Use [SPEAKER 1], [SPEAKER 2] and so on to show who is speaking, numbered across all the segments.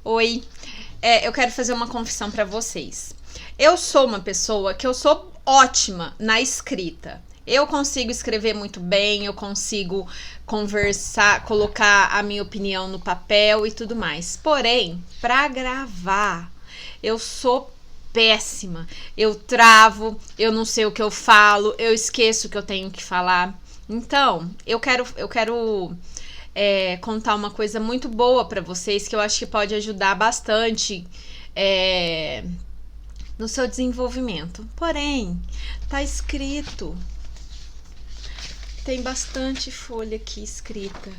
[SPEAKER 1] Oi, eu quero fazer uma confissão pra vocês. Eu sou uma pessoa que eu sou ótima na escrita. Eu consigo escrever muito bem, eu consigo conversar, colocar a minha opinião no papel e tudo mais. Porém, pra gravar, eu sou péssima. Eu travo, eu não sei o que eu falo, eu esqueço o que eu tenho que falar. Então, eu quero contar uma coisa muito boa pra vocês que eu acho que pode ajudar bastante no seu desenvolvimento. Porém, tá escrito. Tem bastante folha aqui escrita.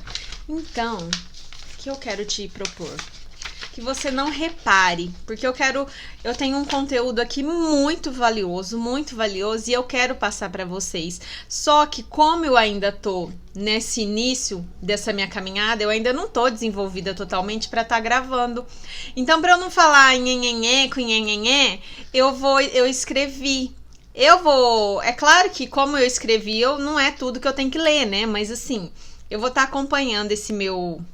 [SPEAKER 1] Então, o que eu quero te propor? Que você não repare, porque eu tenho um conteúdo aqui muito valioso, e eu quero passar para vocês. Só que como eu ainda tô nesse início dessa minha caminhada, eu ainda não tô desenvolvida totalmente para estar gravando. Então, para eu não falar nhenhenhé com nhenhenhé, eu escrevi. É claro que como eu escrevi, não é tudo que eu tenho que ler, né? Mas assim, eu vou estar acompanhando esse meu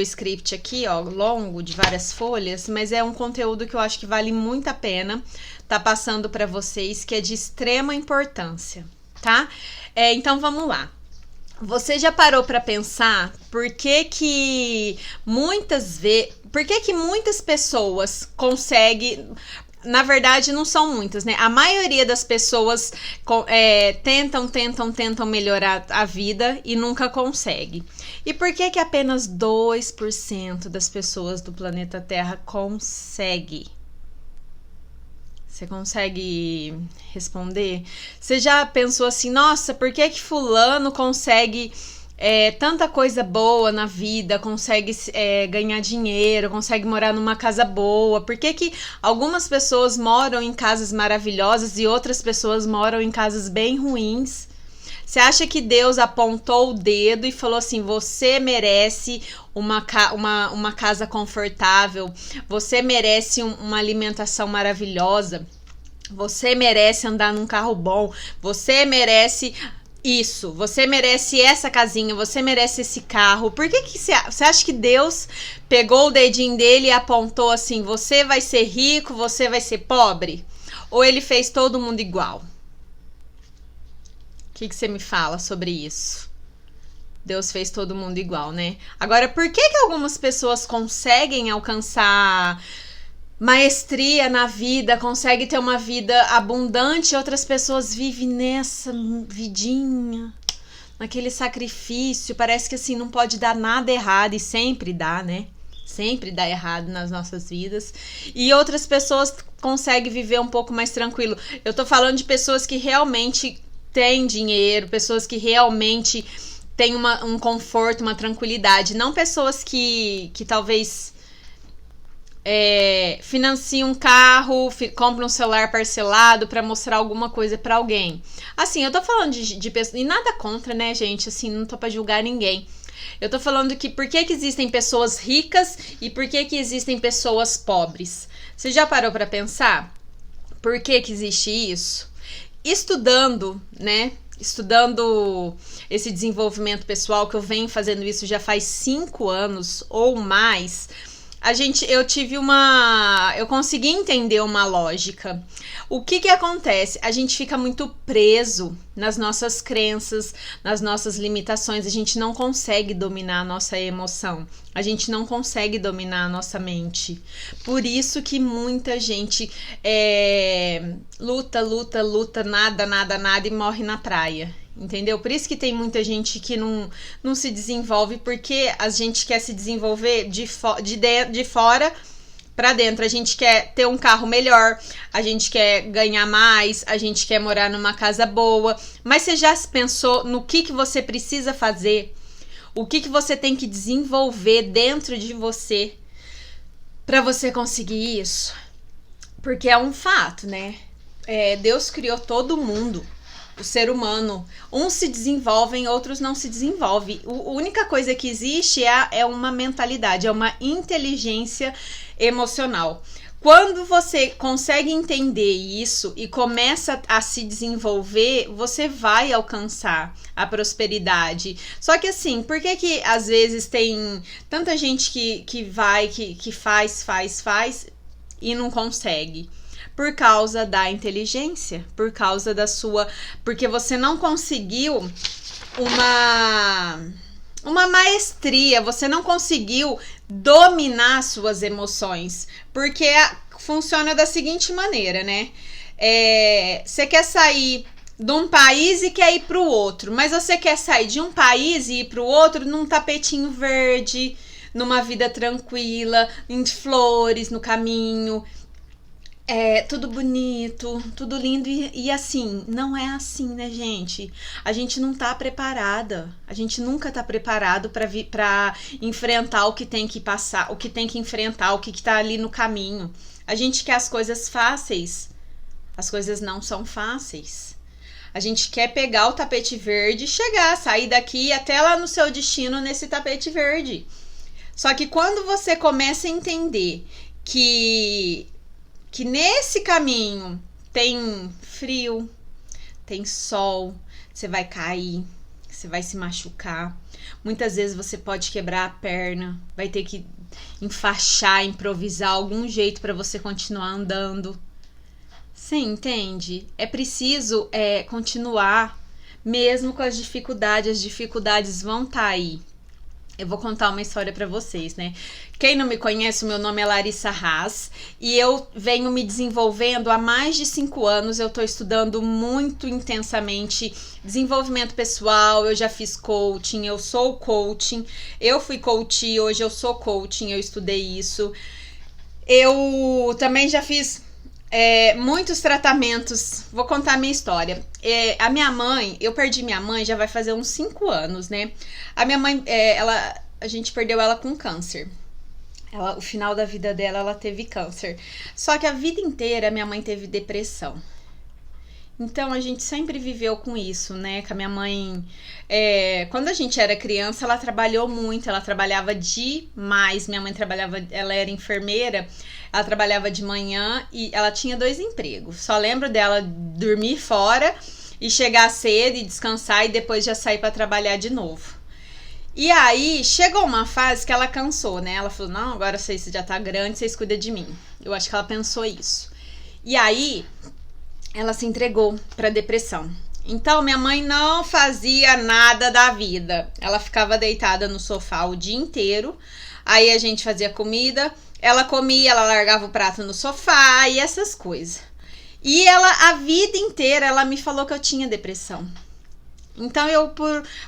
[SPEAKER 1] script aqui, ó, longo, de várias folhas, mas é um conteúdo que eu acho que vale muito a pena tá passando para vocês, que é de extrema importância, tá? Então vamos lá. Você já parou para pensar por que muitas pessoas conseguem. Na verdade, não são muitas, né? A maioria das pessoas tentam melhorar a vida e nunca consegue. E por que apenas 2% das pessoas do planeta Terra consegue? Você consegue responder? Você já pensou assim, nossa, por que fulano consegue tanta coisa boa na vida, consegue ganhar dinheiro, consegue morar numa casa boa? Por que algumas pessoas moram em casas maravilhosas e outras pessoas moram em casas bem ruins? Você acha que Deus apontou o dedo e falou assim, você merece uma casa confortável, você merece uma alimentação maravilhosa, você merece andar num carro bom, você merece isso, você merece essa casinha, você merece esse carro? Por que você acha que Deus pegou o dedinho dele e apontou assim, você vai ser rico, você vai ser pobre? Ou ele fez todo mundo igual? O que você me fala sobre isso? Deus fez todo mundo igual, né? Agora, por que algumas pessoas conseguem alcançar maestria na vida, conseguem ter uma vida abundante e outras pessoas vivem nessa vidinha, naquele sacrifício? Parece que assim, não pode dar nada errado e sempre dá, né? Sempre dá errado nas nossas vidas. E outras pessoas conseguem viver um pouco mais tranquilo. Eu tô falando de pessoas que realmente têm dinheiro, pessoas que realmente têm um conforto, uma tranquilidade. Não pessoas que talvez financiam um carro, compram um celular parcelado para mostrar alguma coisa para alguém. Assim, eu tô falando de pessoas, e nada contra, né, gente? Assim, não tô pra julgar ninguém. Eu tô falando que por que existem pessoas ricas e por que existem pessoas pobres? Você já parou para pensar? Por que existe isso? Estudando, né? Estudando esse desenvolvimento pessoal, que eu venho fazendo isso já faz 5 anos ou mais, eu consegui entender uma lógica. O que acontece? A gente fica muito preso nas nossas crenças, nas nossas limitações. A gente não consegue dominar a nossa emoção. A gente não consegue dominar a nossa mente. Por isso que muita gente luta, nada e morre na praia. Entendeu? Por isso que tem muita gente que não se desenvolve, porque a gente quer se desenvolver de fora pra dentro. A gente quer ter um carro melhor, a gente quer ganhar mais, a gente quer morar numa casa boa. Mas você já pensou no que você precisa fazer? O que você tem que desenvolver dentro de você pra você conseguir isso? Porque é um fato, né? Deus criou todo mundo o ser humano. Uns se desenvolvem, outros não se desenvolvem. A única coisa que existe é uma mentalidade, é uma inteligência emocional. Quando você consegue entender isso e começa a se desenvolver, você vai alcançar a prosperidade. Só que assim, por que às vezes tem tanta gente que faz e não consegue? Por causa da inteligência, por causa da sua... Porque você não conseguiu uma maestria, você não conseguiu dominar suas emoções, porque funciona da seguinte maneira, né? Você quer sair de um país e quer ir para o outro, mas você quer sair de um país e ir para o outro num tapetinho verde, numa vida tranquila, em flores no caminho, tudo bonito, tudo lindo e assim, não é assim, né, gente? A gente não tá preparada, a gente nunca tá preparado pra enfrentar o que tem que passar, o que tem que enfrentar, o que tá ali no caminho. A gente quer as coisas fáceis, as coisas não são fáceis. A gente quer pegar o tapete verde e chegar, sair daqui até lá no seu destino nesse tapete verde. Só que quando você começa a entender que nesse caminho tem frio, tem sol, você vai cair, você vai se machucar. Muitas vezes você pode quebrar a perna, vai ter que enfaixar, improvisar algum jeito para você continuar andando. Você entende? É preciso continuar, mesmo com as dificuldades vão estar aí. Eu vou contar uma história pra vocês, né? Quem não me conhece, o meu nome é Larissa Haas e eu venho me desenvolvendo há mais de 5 anos. Eu tô estudando muito intensamente desenvolvimento pessoal, eu já fiz coaching, eu sou coaching, eu fui coach, hoje eu sou coaching, eu estudei isso. Eu também já fiz muitos tratamentos. Vou contar a minha história. A minha mãe, eu perdi minha mãe já vai fazer uns 5 anos, né? A minha mãe, a gente perdeu ela com câncer. O final da vida dela, ela teve câncer. Só que a vida inteira, minha mãe teve depressão. Então, a gente sempre viveu com isso, né? Com a minha mãe... quando a gente era criança, ela trabalhou muito. Ela trabalhava demais. Minha mãe trabalhava... Ela era enfermeira. Ela trabalhava de manhã e ela tinha 2 empregos. Só lembro dela dormir fora e chegar cedo e descansar e depois já sair para trabalhar de novo. E aí, chegou uma fase que ela cansou, né? Ela falou, não, agora vocês já tá grande, vocês cuidam de mim. Eu acho que ela pensou isso. E aí, ela se entregou pra depressão. Então, minha mãe não fazia nada da vida. Ela ficava deitada no sofá o dia inteiro. Aí, a gente fazia comida. Ela comia, ela largava o prato no sofá e essas coisas. E ela, a vida inteira, ela me falou que eu tinha depressão. Então, eu,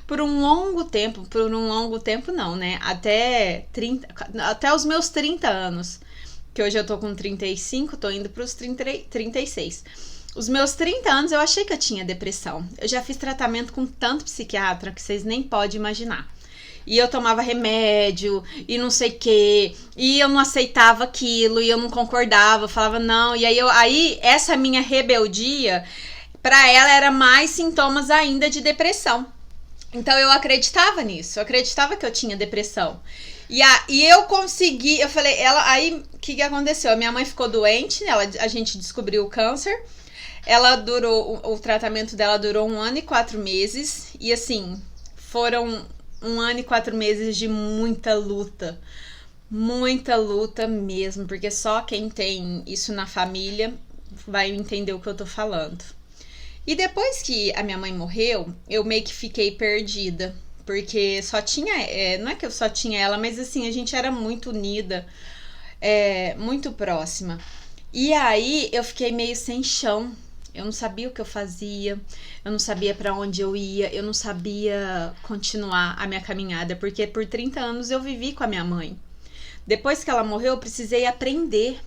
[SPEAKER 1] por um longo tempo não, né? Até os meus 30 anos, que hoje eu tô com 35, tô indo pros 36. Os meus 30 anos, eu achei que eu tinha depressão. Eu já fiz tratamento com tanto psiquiatra que vocês nem podem imaginar. E eu tomava remédio, e não sei o quê, e eu não aceitava aquilo, e eu não concordava, eu falava não. E aí essa minha rebeldia... Para ela era mais sintomas ainda de depressão. Então eu acreditava nisso, eu acreditava que eu tinha depressão. E eu consegui, eu falei, aí o que aconteceu? A minha mãe ficou doente, né? A gente descobriu o câncer. O tratamento dela durou 1 ano e 4 meses. E assim, foram 1 ano e 4 meses de muita luta mesmo, porque só quem tem isso na família vai entender o que eu tô falando. E depois que a minha mãe morreu, eu meio que fiquei perdida, porque só tinha, não é que eu só tinha ela, mas assim, a gente era muito unida, muito próxima. E aí eu fiquei meio sem chão, eu não sabia o que eu fazia, eu não sabia pra onde eu ia, eu não sabia continuar a minha caminhada, porque por 30 anos eu vivi com a minha mãe. Depois que ela morreu, eu precisei aprender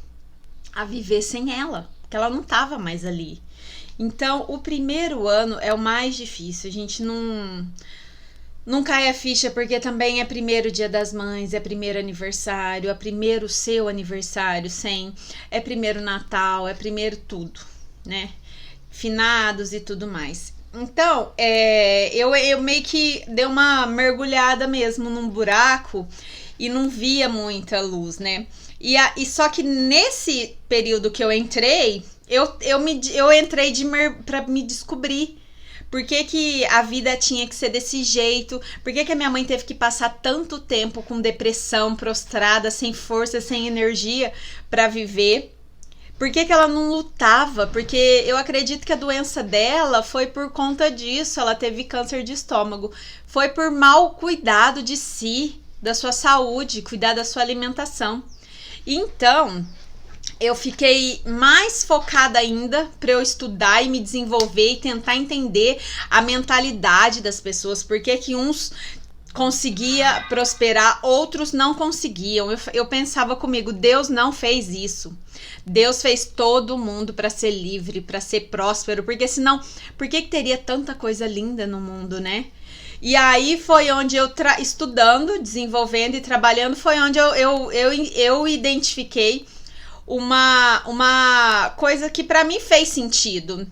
[SPEAKER 1] a viver sem ela, porque ela não estava mais ali. Então, o primeiro ano é o mais difícil. A gente não cai a ficha, porque também é primeiro dia das mães, é primeiro aniversário, é primeiro seu aniversário, é primeiro Natal, é primeiro tudo, né? Finados e tudo mais. Então, eu meio que dei uma mergulhada mesmo num buraco e não via muita luz, né? E só que nesse período que eu entrei, eu entrei pra me descobrir. Por que que a vida tinha que ser desse jeito? Por que que a minha mãe teve que passar tanto tempo com depressão, prostrada, sem força, sem energia para viver? Por que que ela não lutava? Porque eu acredito que a doença dela foi por conta disso. Ela teve câncer de estômago. Foi por mau cuidado de si, da sua saúde, cuidar da sua alimentação. Então, eu fiquei mais focada ainda para eu estudar e me desenvolver e tentar entender a mentalidade das pessoas. Por que que uns conseguia prosperar, outros não conseguiam. Eu pensava comigo, Deus não fez isso. Deus fez todo mundo para ser livre, para ser próspero, porque senão, por que teria tanta coisa linda no mundo, né? E aí foi onde eu, estudando, desenvolvendo e trabalhando, foi onde eu identifiquei uma coisa que para mim fez sentido.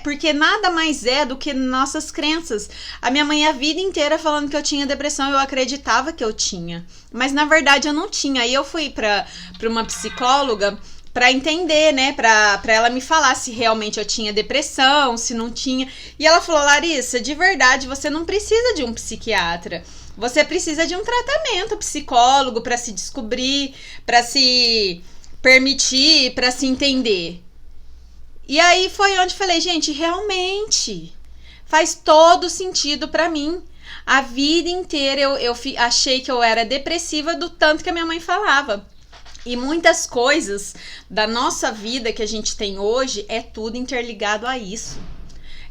[SPEAKER 1] Porque nada mais é do que nossas crenças. A minha mãe a vida inteira falando que eu tinha depressão, eu acreditava que eu tinha, mas na verdade eu não tinha. Aí eu fui para uma psicóloga para entender, né, para ela me falar se realmente eu tinha depressão, se não tinha. E ela falou: Larissa, de verdade, você não precisa de um psiquiatra. Você precisa de um tratamento psicólogo para se descobrir, para se permitir, para se entender. E aí foi onde falei, gente, realmente faz todo sentido pra mim. A vida inteira eu achei que eu era depressiva do tanto que a minha mãe falava. E muitas coisas da nossa vida que a gente tem hoje é tudo interligado a isso.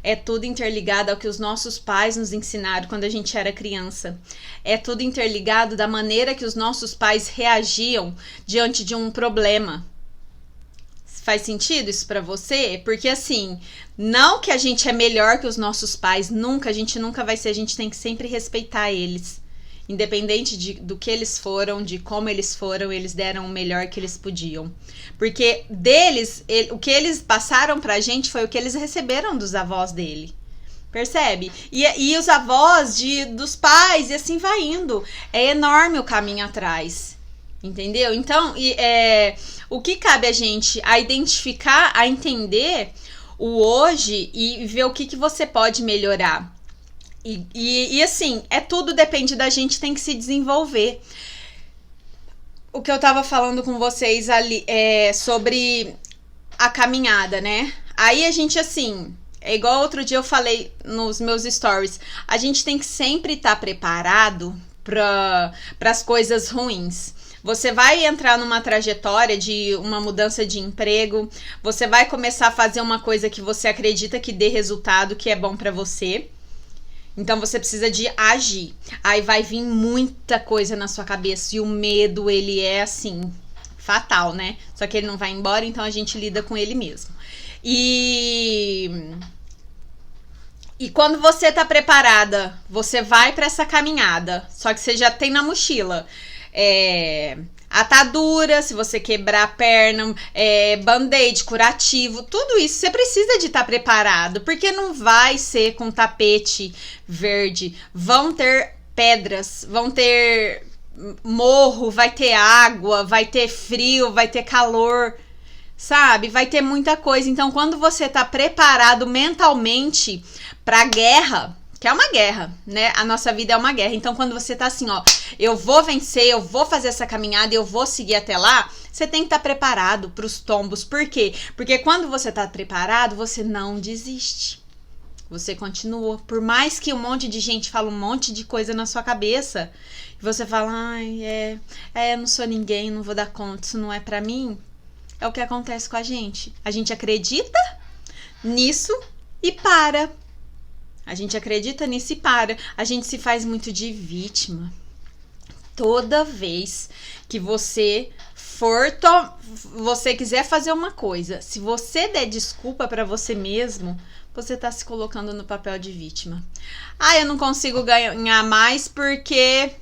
[SPEAKER 1] É tudo interligado ao que os nossos pais nos ensinaram quando a gente era criança. É tudo interligado da maneira que os nossos pais reagiam diante de um problema. Faz sentido isso pra você? Porque assim, não que a gente é melhor que os nossos pais, nunca, a gente nunca vai ser, a gente tem que sempre respeitar eles. Independente do que eles foram, de como eles foram, eles deram o melhor que eles podiam. Porque deles, o que eles passaram pra gente foi o que eles receberam dos avós dele. Percebe? E os avós dos pais, e assim vai indo. É enorme o caminho atrás. Entendeu? Então, o que cabe a gente a identificar, a entender o hoje e ver o que você pode melhorar. E assim, tudo depende da gente, tem que se desenvolver. O que eu tava falando com vocês ali sobre a caminhada, né? Aí a gente, assim, é igual outro dia eu falei nos meus stories, a gente tem que sempre estar preparado para as coisas ruins. Você vai entrar numa trajetória de uma mudança de emprego, você vai começar a fazer uma coisa que você acredita que dê resultado, que é bom pra você. Então você precisa de agir. Aí vai vir muita coisa na sua cabeça e o medo, ele é assim, fatal, né? Só que ele não vai embora, então a gente lida com ele mesmo. E quando você tá preparada, você vai pra essa caminhada, só que você já tem na mochila atadura, se você quebrar a perna, band-aid, curativo, tudo isso você precisa de estar preparado, porque não vai ser com tapete verde, vão ter pedras, vão ter morro, vai ter água, vai ter frio, vai ter calor, sabe? Vai ter muita coisa. Então, quando você tá preparado mentalmente pra guerra, que é uma guerra, né? A nossa vida é uma guerra. Então, quando você tá assim, ó, eu vou vencer, eu vou fazer essa caminhada, eu vou seguir até lá, você tem que estar preparado pros tombos. Por quê? Porque quando você tá preparado, você não desiste. Você continua. Por mais que um monte de gente fala um monte de coisa na sua cabeça, e você fala, ai, eu não sou ninguém, não vou dar conta, isso não é pra mim. É o que acontece com a gente. A gente acredita nisso e para. A gente acredita nisso e para. A gente se faz muito de vítima. Toda vez que você você quiser fazer uma coisa, se você der desculpa pra você mesmo, você tá se colocando no papel de vítima. Eu não consigo ganhar mais porque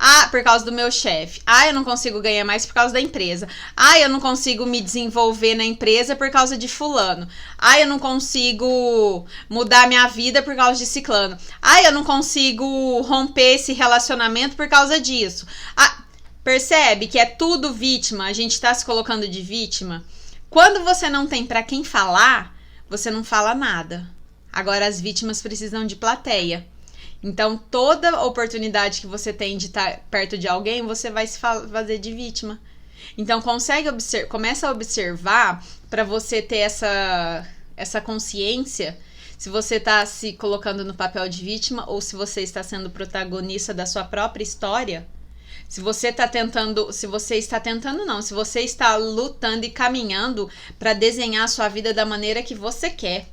[SPEAKER 1] Ah, por causa do meu chefe. Ah, eu não consigo ganhar mais por causa da empresa. Ah, eu não consigo me desenvolver na empresa por causa de fulano. Ah, eu não consigo mudar minha vida por causa de ciclano. Ah, eu não consigo romper esse relacionamento por causa disso. Ah, percebe que é tudo vítima? A gente tá se colocando de vítima. Quando você não tem pra quem falar, você não fala nada. Agora as vítimas precisam de plateia. Então, toda oportunidade que você tem de estar perto de alguém, você vai se fazer de vítima. Então, começa a observar para você ter essa consciência se você está se colocando no papel de vítima ou se você está sendo protagonista da sua própria história. Se você está lutando e caminhando para desenhar a sua vida da maneira que você quer.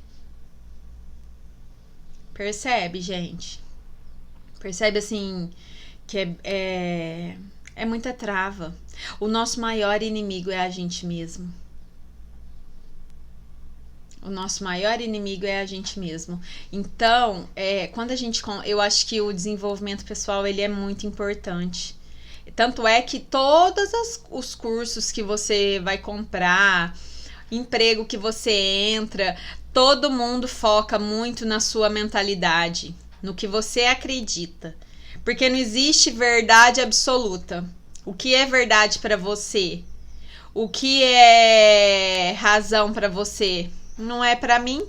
[SPEAKER 1] Percebe, gente? Percebe, assim, que é muita trava. O nosso maior inimigo é a gente mesmo. O nosso maior inimigo é a gente mesmo. Então, eu acho que o desenvolvimento pessoal, ele é muito importante. Tanto é que todos os cursos que você vai comprar, emprego que você entra, todo mundo foca muito na sua mentalidade, no que você acredita. Porque não existe verdade absoluta. O que é verdade para você? O que é razão para você? Não é para mim.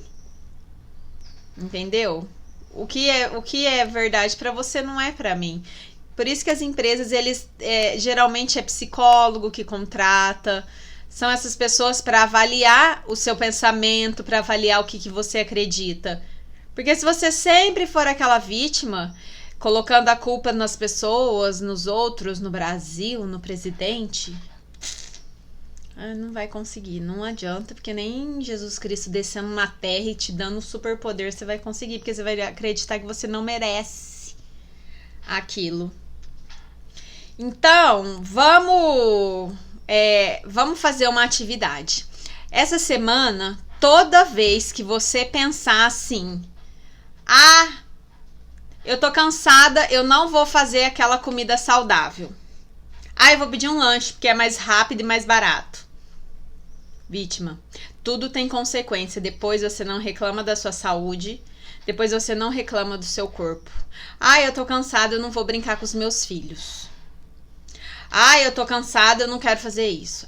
[SPEAKER 1] Entendeu? O que é verdade para você não é para mim. Por isso que as empresas, geralmente é psicólogo que contrata. São essas pessoas para avaliar o seu pensamento, para avaliar o que você acredita. Porque se você sempre for aquela vítima, colocando a culpa nas pessoas, nos outros, no Brasil, no presidente, não vai conseguir, não adianta, porque nem Jesus Cristo descendo na terra e te dando um superpoder você vai conseguir, porque você vai acreditar que você não merece aquilo. Então, vamos fazer uma atividade. Essa semana, toda vez que você pensar assim, eu tô cansada, eu não vou fazer aquela comida saudável. Eu vou pedir um lanche, porque é mais rápido e mais barato. Vítima. Tudo tem consequência. Depois você não reclama da sua saúde. Depois você não reclama do seu corpo. Eu tô cansada, eu não vou brincar com os meus filhos. Eu tô cansada, eu não quero fazer isso.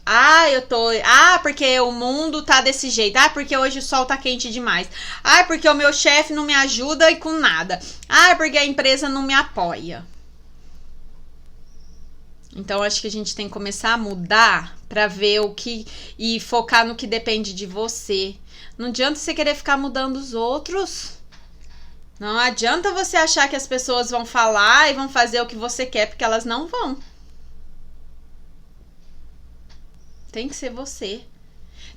[SPEAKER 1] Porque o mundo tá desse jeito. Porque hoje o sol tá quente demais. Porque o meu chefe não me ajuda e com nada. Porque a empresa não me apoia. Então, acho que a gente tem que começar a mudar pra ver e focar no que depende de você. Não adianta você querer ficar mudando os outros. Não adianta você achar que as pessoas vão falar e vão fazer o que você quer, porque elas não vão. Tem que ser você.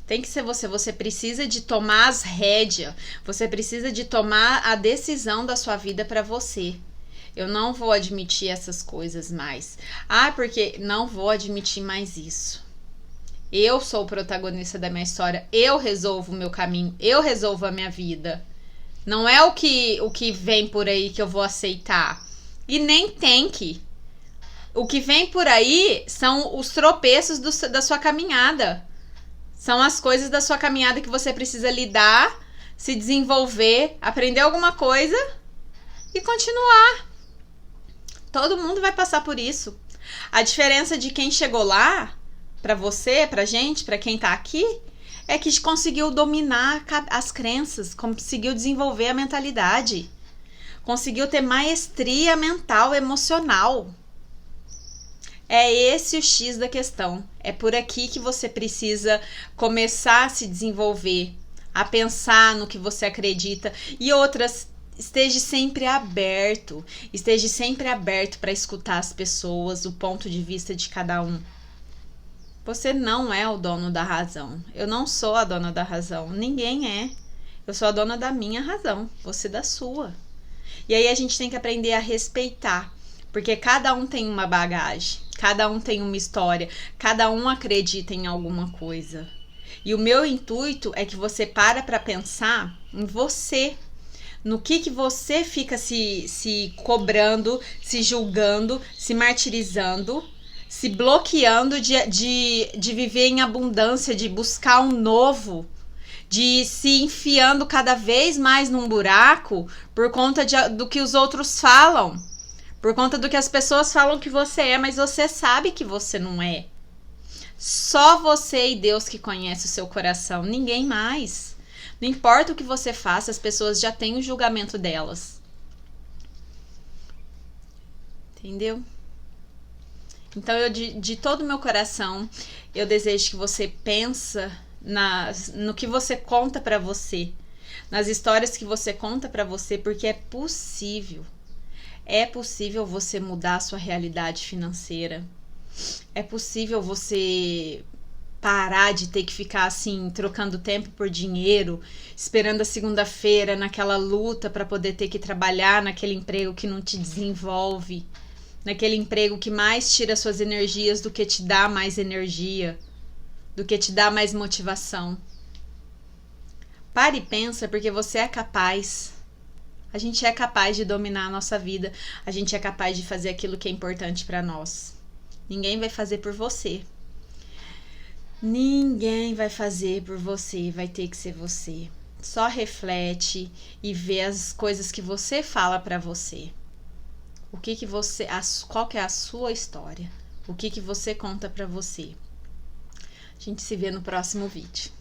[SPEAKER 1] Tem que ser você. Você precisa de tomar as rédeas. Você precisa de tomar a decisão da sua vida para você. Eu não vou admitir essas coisas mais. Porque não vou admitir mais isso. Eu sou o protagonista da minha história. Eu resolvo o meu caminho. Eu resolvo a minha vida. Não é o que vem por aí que eu vou aceitar. E nem tem que. O que vem por aí são os tropeços da sua caminhada. São as coisas da sua caminhada que você precisa lidar, se desenvolver, aprender alguma coisa e continuar. Todo mundo vai passar por isso. A diferença de quem chegou lá, pra você, pra gente, pra quem tá aqui, é que conseguiu dominar as crenças, conseguiu desenvolver a mentalidade, conseguiu ter maestria mental, emocional. É esse o X da questão. É por aqui que você precisa começar a se desenvolver, a pensar no que você acredita. E outras, esteja sempre aberto para escutar as pessoas, o ponto de vista de cada um. Você não é o dono da razão. Eu não sou a dona da razão. Ninguém é. Eu sou a dona da minha razão. Você da sua. E aí a gente tem que aprender a respeitar. Porque cada um tem uma bagagem. Cada um tem uma história. Cada um acredita em alguma coisa. E o meu intuito é que você para pensar em você. no que você fica se cobrando, se julgando, se martirizando, se bloqueando de viver em abundância, de buscar um novo, de se enfiando cada vez mais num buraco por conta do que os outros falam, por conta do que as pessoas falam que você é, mas você sabe que você não é. Só você e Deus que conhece o seu coração, ninguém mais. Não importa o que você faça, as pessoas já têm o julgamento delas. Entendeu? Então, de todo o meu coração, eu desejo que você pensa no que você conta pra você, nas histórias que você conta pra você, porque é possível. É possível você mudar a sua realidade financeira. É possível você parar de ter que ficar assim, trocando tempo por dinheiro, esperando a segunda-feira naquela luta para poder ter que trabalhar naquele emprego que não te desenvolve, naquele emprego que mais tira suas energias do que te dá mais energia, do que te dá mais motivação. Pare e pensa, porque você é capaz. A gente é capaz de dominar a nossa vida, a gente é capaz de fazer aquilo que é importante para nós. Ninguém vai fazer por você. Ninguém vai fazer por você, vai ter que ser você. Só reflete e vê as coisas que você fala pra você. Qual que é a sua história? O que você conta pra você? A gente se vê no próximo vídeo.